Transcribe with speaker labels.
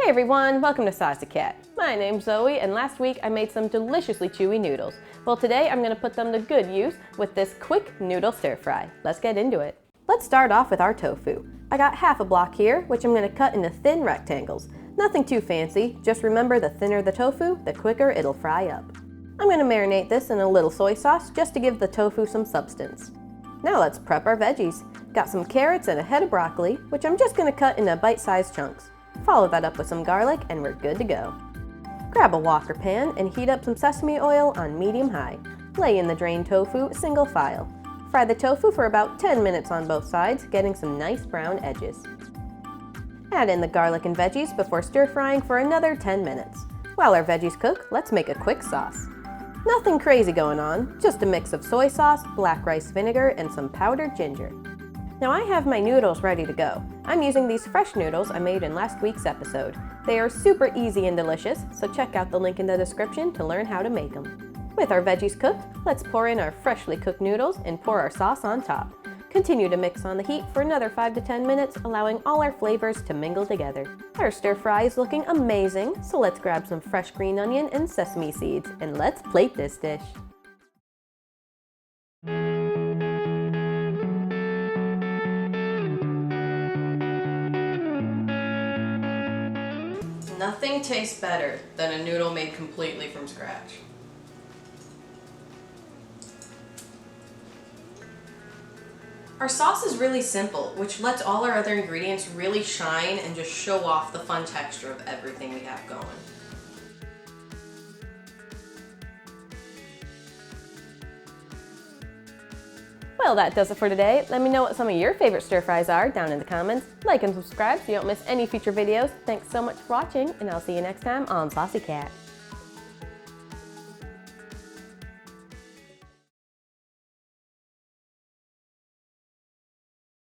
Speaker 1: everyone, welcome to Saucy Cat. My name's Zoe, and last week I made some deliciously chewy noodles. Well, today I'm going to put them to good use with this quick noodle stir fry. Let's get into it. Let's start off with our tofu. I got half a block here, which I'm going to cut into thin rectangles. Nothing too fancy, just remember the thinner the tofu, the quicker it'll fry up. I'm going to marinate this in a little soy sauce just to give the tofu some substance. Now let's prep our veggies. Got some carrots and a head of broccoli, which I'm just going to cut into bite-sized chunks. Follow that up with some garlic and we're good to go. Grab a wok or pan and heat up some sesame oil on medium-high. Lay in the drained tofu single file. Fry the tofu for about 10 minutes on both sides, getting some nice brown edges. Add in the garlic and veggies before stir-frying for another 10 minutes. While our veggies cook, let's make a quick sauce. Nothing crazy going on, just a mix of soy sauce, black rice vinegar, and some powdered ginger. Now I have my noodles ready to go. I'm using these fresh noodles I made in last week's episode. They are super easy and delicious, so check out the link in the description to learn how to make them. With our veggies cooked, let's pour in our freshly cooked noodles and pour our sauce on top. Continue to mix on the heat for another 5 to 10 minutes, allowing all our flavors to mingle together. Our stir fry is looking amazing, so let's grab some fresh green onion and sesame seeds, and let's plate this dish. Nothing tastes better than a noodle made completely from scratch. Our sauce is really simple, which lets all our other ingredients really shine and just show off the fun texture of everything we have going. Well, that does it for today. Let me know what some of your favorite stir fries are down in the comments. Like and subscribe so you don't miss any future videos. Thanks so much for watching, and I'll see you next time on Saucy Cat.